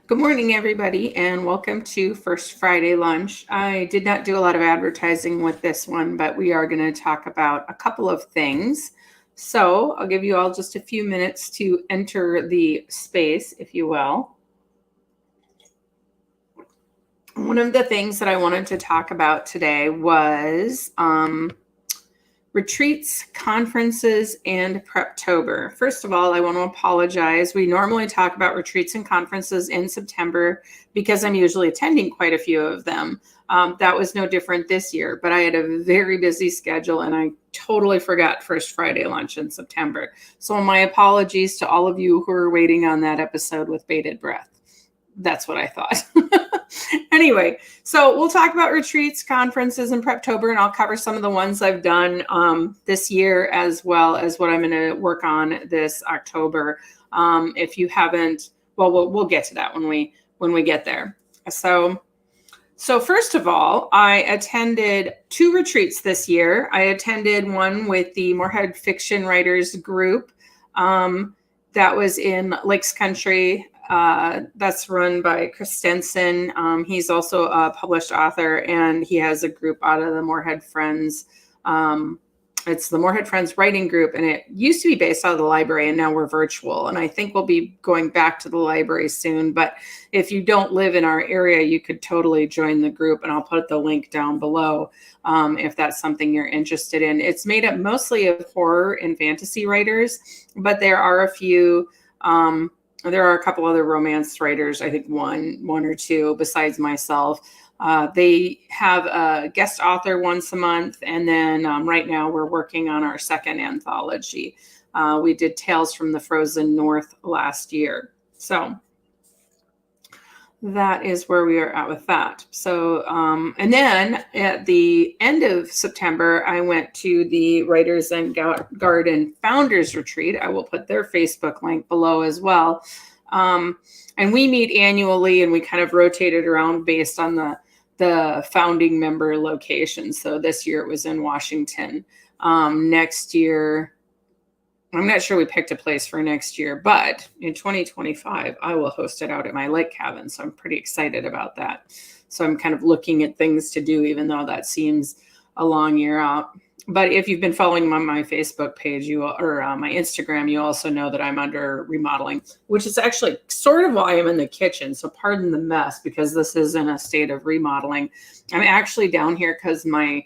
Good morning, everybody, and welcome to First Friday Lunch. I did not do a lot of advertising with this one, but we are going to talk about a couple of things. So I'll give you all just a few minutes to enter the space, if you will. One of the things that I wanted to talk about today was retreats, conferences, and Preptober. First of all, I want to apologize. We normally talk about retreats and conferences in September because I'm usually attending quite a few of them. That was no different this year, but I had a very busy schedule and I totally forgot First Friday Lunch in September. So my apologies to all of you who are waiting on that episode with bated breath. That's what I thought. Anyway, so we'll talk about retreats, conferences, and Preptober, and I'll cover some of the ones I've done this year, as well as what I'm going to work on this October. If you haven't, well, we'll get to that when we get there. So first of all, I attended 2 retreats this year. I attended one with the Moorhead Fiction Writers Group. That was in Lakes Country. That's run by Chris Stenson. He's also a published author, and he has a group out of the Moorhead Friends. It's the Moorhead Friends Writing Group, and it used to be based out of the library, and now we're virtual. And I think we'll be going back to the library soon. But if you don't live in our area, you could totally join the group, and I'll put the link down below if that's something you're interested in. It's made up mostly of horror and fantasy writers, but there are a few. There are a couple other romance writers, I think one or two besides myself. They have a guest author once a month. And then right now we're working on our second anthology. We did Tales from the Frozen North last year. So that is where we are at with that. So, and then at the end of September, I went to the Writers and Garden Founders Retreat. I will put their Facebook link below as well. And we meet annually, and we kind of rotated around based on the founding member location. So this year it was in Washington. Next year, I'm not sure we picked a place for next year, but in 2025, I will host it out at my lake cabin. So I'm pretty excited about that. So I'm kind of looking at things to do, even though that seems a long year out. But if you've been following my Facebook page, or my Instagram, you also know that I'm under remodeling, which is actually sort of why I'm in the kitchen. So pardon the mess, because this is in a state of remodeling. I'm actually down here because my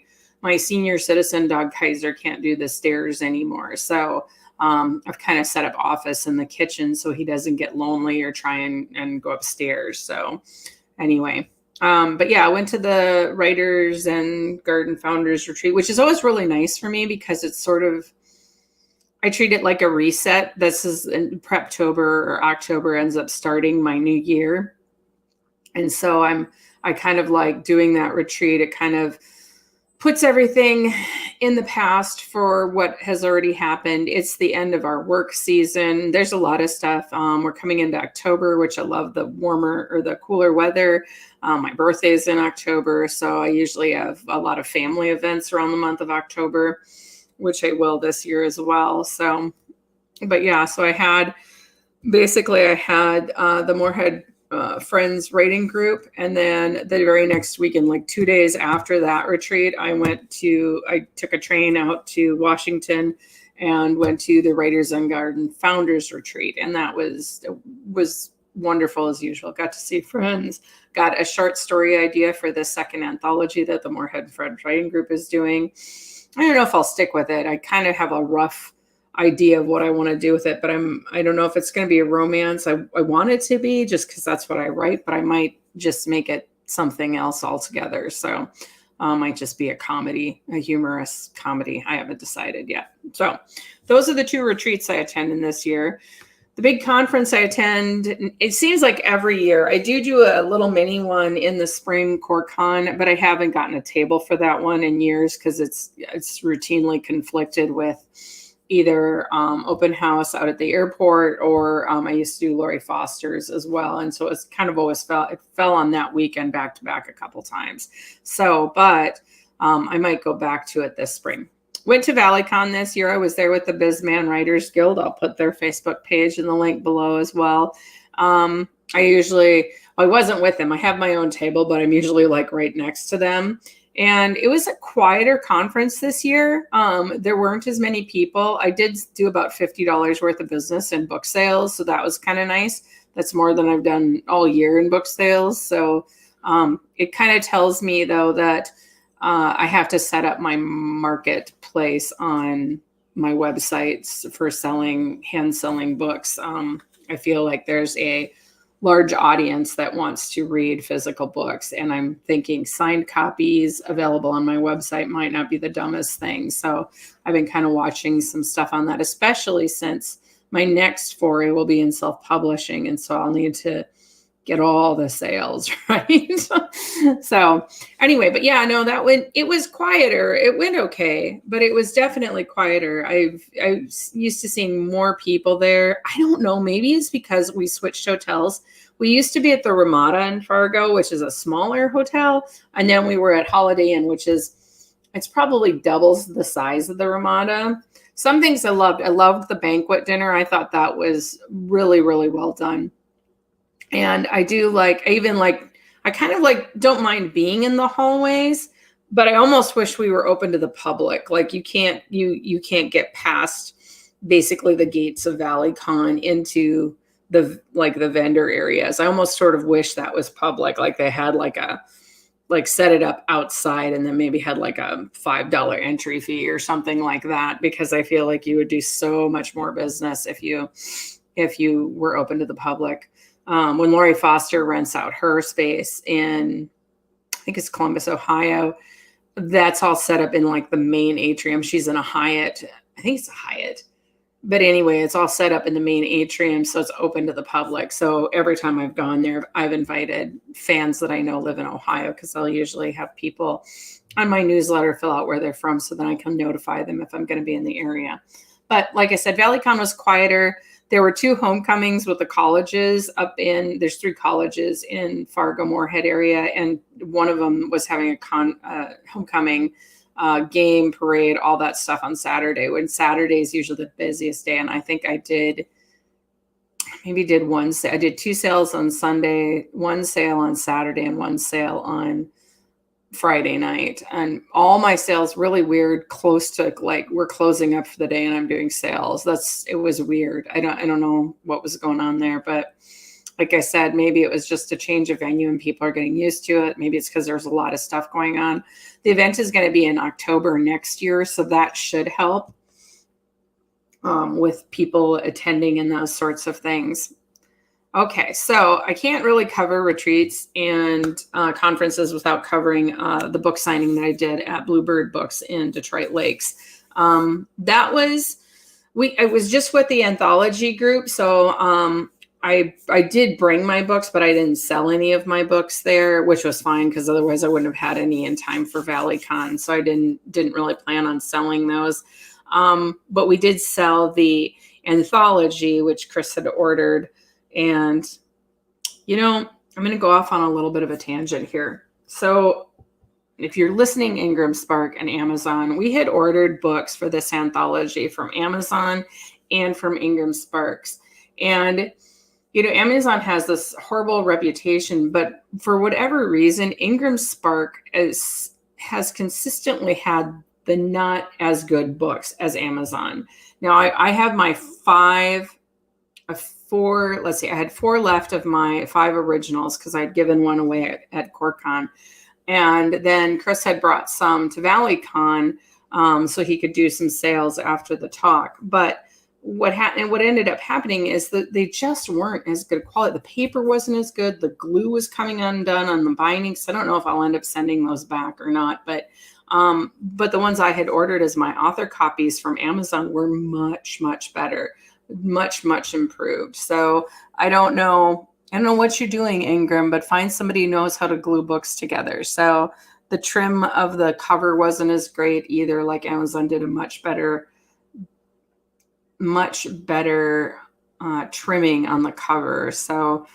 senior citizen dog Kaiser can't do the stairs anymore. So I've kind of set up office in the kitchen so he doesn't get lonely or try and go upstairs. So anyway, but yeah, I went to the Writers and Garden Founders Retreat, which is always really nice for me because it's sort of, I treat it like a reset. This is in Preptober, or October ends up starting my new year. And so I kind of like doing that retreat. It kind of puts everything in the past for what has already happened. It's the end of our work season. There's a lot of stuff. We're coming into October, which I love the warmer or the cooler weather. My birthday is in October, so I usually have a lot of family events around the month of October, which I will this year as well. So, but yeah, so I had the Moorhead Friends Writing Group, and then the very next weekend, like 2 days after that retreat, I took a train out to Washington and went to the Writers and Garden Founders Retreat, and that was wonderful as usual. Got to see friends, got a short story idea for the second anthology that the Moorhead Friends Writing Group is doing. I don't know if I'll stick with it. I kind of have a rough idea of what I want to do with it, but I don't know if it's going to be a romance. I want it to be, just because that's what I write, but I might just make it something else altogether. So might just be a comedy, a humorous comedy. I haven't decided yet. So those are the 2 retreats I attend in this year. The big conference I attend, it seems like every year. I do a little mini one in the spring, CoreCon, but I haven't gotten a table for that one in years because it's routinely conflicted with either open house out at the airport, or I used to do Lori Foster's as well. And so it's kind of always fell on that weekend back to back a couple times. So, but I might go back to it this spring. Went to ValleyCon this year. I was there with the Bizman Writers Guild. I'll put their Facebook page in the link below as well. I wasn't with them. I have my own table, but I'm usually like right next to them. And it was a quieter conference this year. There weren't as many people. I did do about $50 worth of business in book sales, so that was kind of nice. That's more than I've done all year in book sales. So it kind of tells me, though, that I have to set up my marketplace on my websites for hand selling books. I feel like there's a large audience that wants to read physical books. And I'm thinking signed copies available on my website might not be the dumbest thing. So I've been kind of watching some stuff on that, especially since my next foray will be in self-publishing. And so I'll need to get all the sales, right? So anyway, but yeah, no, it was quieter. It went okay, but it was definitely quieter. I used to seeing more people there. I don't know, maybe it's because we switched hotels. We used to be at the Ramada in Fargo, which is a smaller hotel. And then we were at Holiday Inn, it's probably doubles the size of the Ramada. Some things I loved. I loved the banquet dinner. I thought that was really, really well done. And I kind of don't mind being in the hallways, but I almost wish we were open to the public. Like you can't get past basically the gates of ValleyCon into the vendor areas. I almost sort of wish that was public. Like they had set it up outside and then maybe had like a $5 entry fee or something like that, because I feel like you would do so much more business if you were open to the public. When Lori Foster rents out her space in, I think it's Columbus, Ohio, that's all set up in like the main atrium. She's in a Hyatt. I think it's a Hyatt. But anyway, it's all set up in the main atrium, so it's open to the public. So every time I've gone there, I've invited fans that I know live in Ohio, because I'll usually have people on my newsletter fill out where they're from so then I can notify them if I'm going to be in the area. But like I said, ValleyCon was quieter. There were 2 homecomings with the colleges there's 3 colleges in Fargo Moorhead area. And one of them was having a homecoming game, parade, all that stuff on Saturday, when Saturday is usually the busiest day. And I think I did one sale. I did 2 sales on Sunday, 1 sale on Saturday, and 1 sale on Friday night. And all my sales really weird, close to like we're closing up for the day and I'm doing sales. It was weird. I don't know what was going on there, but like I said, maybe it was just a change of venue and people are getting used to it. Maybe it's because there's a lot of stuff going on. The event is going to be in October next year, so that should help with people attending and those sorts of things. Okay, so I can't really cover retreats and conferences without covering the book signing that I did at Bluebird Books in Detroit Lakes. It was just with the anthology group, so I did bring my books, but I didn't sell any of my books there, which was fine because otherwise I wouldn't have had any in time for ValleyCon. So I didn't really plan on selling those. But we did sell the anthology, which Chris had ordered. And, I'm going to go off on a little bit of a tangent here. So if you're listening, Ingram Spark and Amazon, we had ordered books for this anthology from Amazon and from Ingram Sparks. And, Amazon has this horrible reputation, but for whatever reason, Ingram Spark has consistently had the not as good books as Amazon. Now, I have my 4, let's see, I had 4 left of my 5 originals because I'd given one away at CoreCon. And then Chris had brought some to ValleyCon so he could do some sales after the talk. But what ended up happening is that they just weren't as good quality. The paper wasn't as good. The glue was coming undone on the bindings. I don't know if I'll end up sending those back or not. But the ones I had ordered as my author copies from Amazon were much, much better. Much, much improved. So I don't know what you're doing, Ingram, but find somebody who knows how to glue books together. So the trim of the cover wasn't as great either. Like Amazon did a much better trimming on the cover. So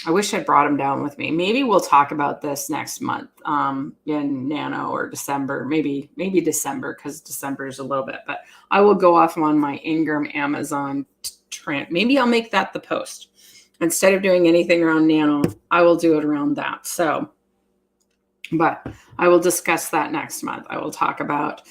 I wish I'd brought them down with me. Maybe we'll talk about this next month in Nano or December, maybe December, because December is a little bit, but I will go off on my Ingram Amazon trend. Maybe I'll make that the post. instead of doing anything around Nano, I will do it around that. So, but I will discuss that next month. I will talk about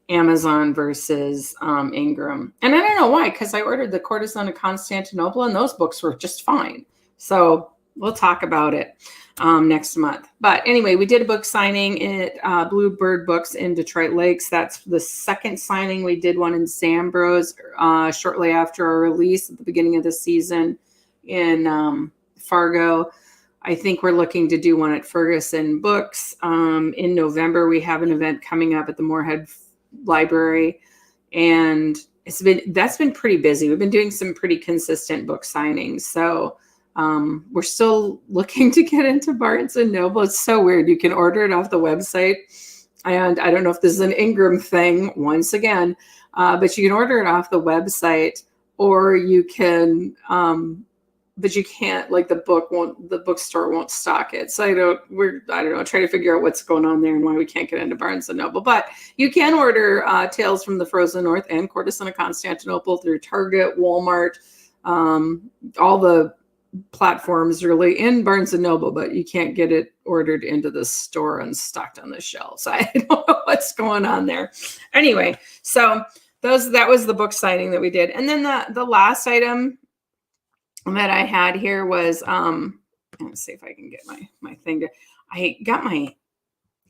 Amazon versus Ingram. And I don't know why, because I ordered the Courtesan of Constantinople and those books were just fine. So we'll talk about it next month. But anyway, we did a book signing at Bluebird Books in Detroit Lakes. That's the second signing. We did one in Zambros shortly after our release at the beginning of the season in Fargo. I think we're looking to do one at Ferguson Books. In November, we have an event coming up at the Moorhead Library, and that's been pretty busy. We've been doing some pretty consistent book signings. So we're still looking to get into Barnes and Noble. It's so weird. You can order it off the website. And I don't know if this is an Ingram thing once again, but you can order it off the website, or you can, but you can't, like the bookstore won't stock it. So I don't know, trying to figure out what's going on there and why we can't get into Barnes and Noble. But you can order Tales from the Frozen North and Courtesan of Constantinople through Target, Walmart, all the platforms really in Barnes and Noble, but you can't get it ordered into the store and stocked on the shelves. I don't know what's going on there. Anyway, so that was the book signing that we did. And then the last item that I had here was let's see if I can get my thing to,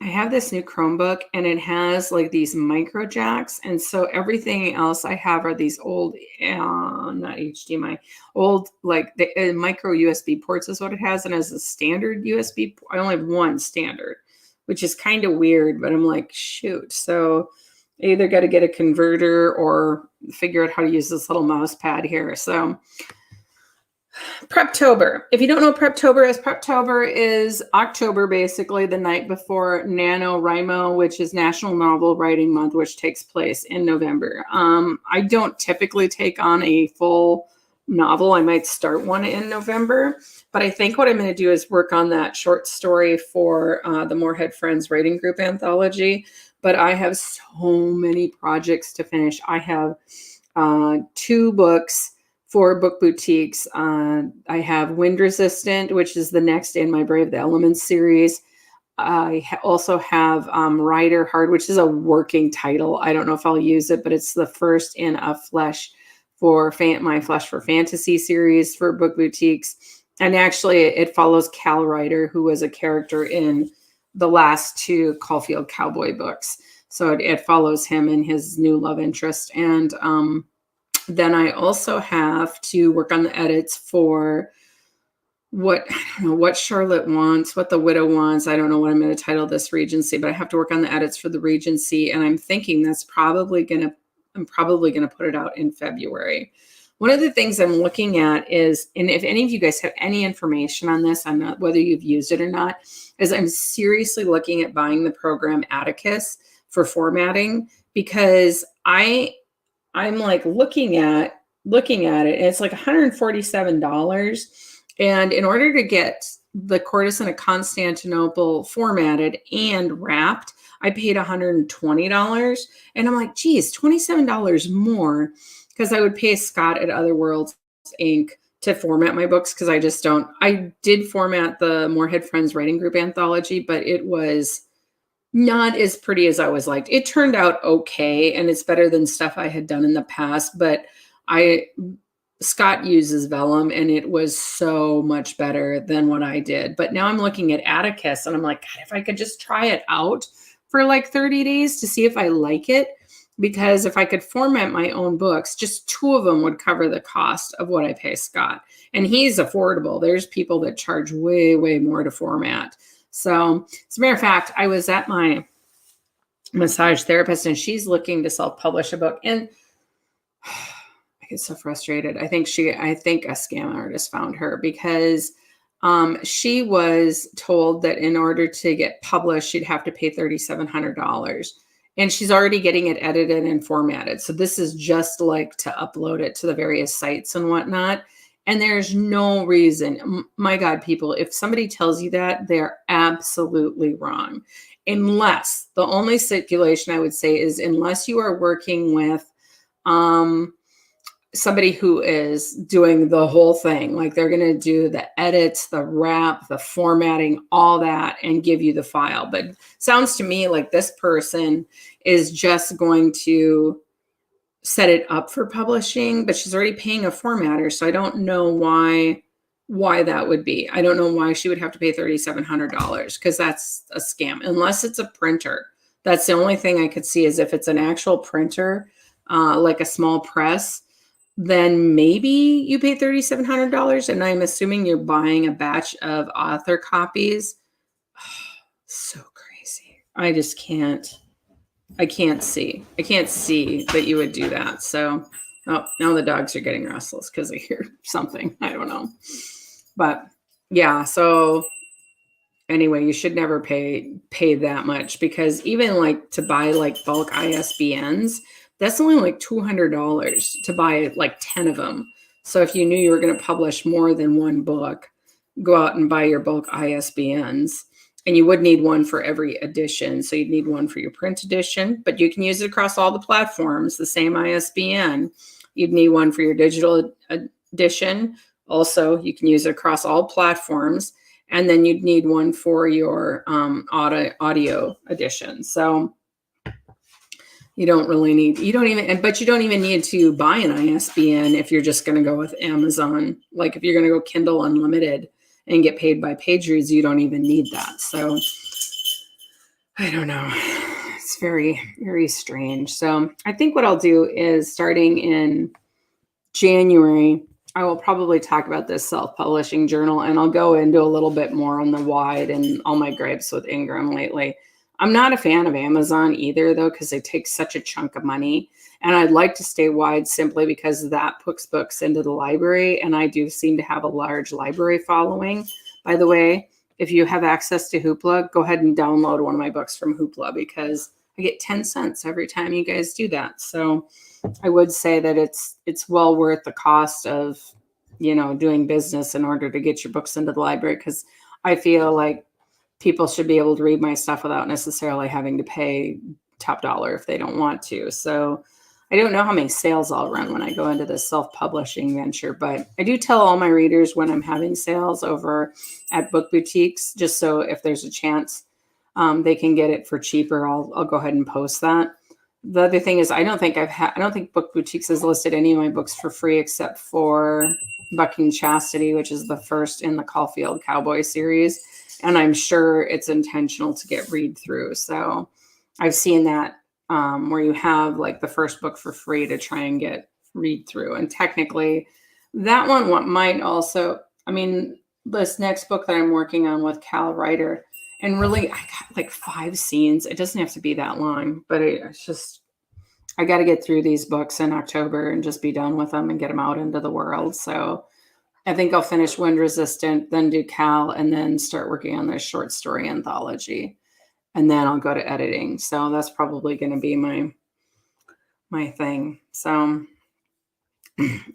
I have this new Chromebook and it has like these micro jacks, and so everything else I have are these old not HDMI, old like the micro USB ports is what it has, and as a standard USB I only have one standard, which is kind of weird, but I'm like, shoot, so I either got to get a converter or figure out how to use this little mouse pad here. So Preptober. If you don't know what Preptober is October, basically the night before NaNoWriMo, which is National Novel Writing Month, which takes place in November. I don't typically take on a full novel. I might start one in November, but I think what I'm going to do is work on that short story for the Moorhead Friends Writing Group anthology. But I have so many projects to finish. I have 2 books for book boutiques. I have Wind Resistant, which is the next in my Brave the Elements series. I also have Rider Hard, which is a working title. I don't know if I'll use it, but it's the first in a Flesh for my Flesh for Fantasy series for book boutiques. And actually it follows Cal Ryder, who was a character in the last 2 Caulfield Cowboy books. So it follows him and his new love interest. And then I also have to work on the edits for what Charlotte wants, what the Widow wants. I don't know what I'm going to title this Regency, but I have to work on the edits for the Regency. And I'm thinking I'm probably going to put it out in February. One of the things I'm looking at is, and if any of you guys have any information on this, I'm not, whether you've used it or not, is I'm seriously looking at buying the program Atticus for formatting, because I'm like looking at it, and it's like $147. And in order to get the Courtesan of Constantinople formatted and wrapped, I paid $120. And I'm like, geez, $27 more, because I would pay Scott at Other Worlds Inc. to format my books, because I did format the Moorhead Friends Writing Group anthology, but it was not as pretty as I was liked. It turned out okay, and it's better than stuff I had done in the past, but Scott uses vellum, and it was so much better than what I did. But now I'm looking at Atticus, and I'm like, God, if I could just try it out for like 30 days to see if I like it, because if I could format my own books, just 2 of them would cover the cost of what I pay Scott. And he's affordable. There's people that charge way, way more to format. So, as a matter of fact, I was at my massage therapist, and she's looking to self-publish a book, and I get so frustrated. I think a scam artist found her, because she was told that in order to get published, she'd have to pay $3,700, and she's already getting it edited and formatted. So this is just like to upload it to the various sites and whatnot. And there's no reason, my God, people, if somebody tells you that, they're absolutely wrong. Unless, the only stipulation I would say is unless you are working with somebody who is doing the whole thing. Like they're going to do the edits, the wrap, the formatting, all that, and give you the file. But sounds to me like this person is just going to set it up for publishing, but she's already paying a formatter. So I don't know why that would be. I don't know why she would have to pay $3,700 because that's a scam, unless it's a printer. That's the only thing I could see is if it's an actual printer, like a small press, then maybe you pay $3,700. And I'm assuming you're buying a batch of author copies. So crazy. I just can't. I can't see that you would do that. So, oh, now the dogs are getting restless because they hear something. I don't know. But yeah, so anyway, you should never pay that much, because even like to buy like bulk ISBNs, that's only like $200 to buy like 10 of them. So if you knew you were going to publish more than one book, go out and buy your bulk ISBNs. And you would need one for every edition. So you'd need one for your print edition, but you can use it across all the platforms, the same ISBN. You'd need one for your digital edition. Also, you can use it across all platforms. And then you'd need one for your audio edition. So you don't even need to buy an ISBN if you're just going to go with Amazon. Like if you're going to go Kindle Unlimited and get paid by page reads, you don't even need that. So I don't know. It's very, very strange. So I think what I'll do is starting in January, I will probably talk about this self-publishing journal, and I'll go into a little bit more on the wide and all my gripes with Ingram lately. I'm not a fan of Amazon either, though, because they take such a chunk of money. And I'd like to stay wide simply because that puts books into the library. And I do seem to have a large library following. By the way, if you have access to Hoopla, go ahead and download one of my books from Hoopla, because I get 10 cents every time you guys do that. So I would say that it's well worth the cost of, doing business in order to get your books into the library, because I feel like people should be able to read my stuff without necessarily having to pay top dollar if they don't want to. So I don't know how many sales I'll run when I go into this self-publishing venture, but I do tell all my readers when I'm having sales over at book boutiques, just so if there's a chance they can get it for cheaper, I'll go ahead and post that. The other thing is I don't think Book Boutiques has listed any of my books for free except for Bucking Chastity, which is the first in the Caulfield Cowboy series. And I'm sure it's intentional to get read through. So I've seen that where you have like the first book for free to try and get read through. And technically that one might also, this next book that I'm working on with Cal Writer, and really I got like 5 scenes. It doesn't have to be that long, but it's just, I got to get through these books in October and just be done with them and get them out into the world. So I think I'll finish Wind Resistant, then do Cal, and then start working on this short story anthology. And then I'll go to editing. So that's probably going to be my thing. So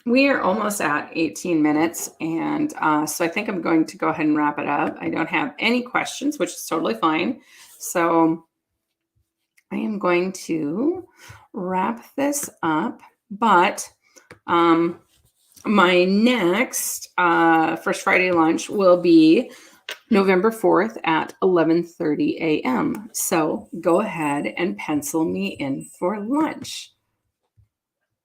we are almost at 18 minutes. And so I think I'm going to go ahead and wrap it up. I don't have any questions, which is totally fine. So I am going to wrap this up. But my next First Friday lunch will be November 4th at 11:30 a.m. So go ahead and pencil me in for lunch.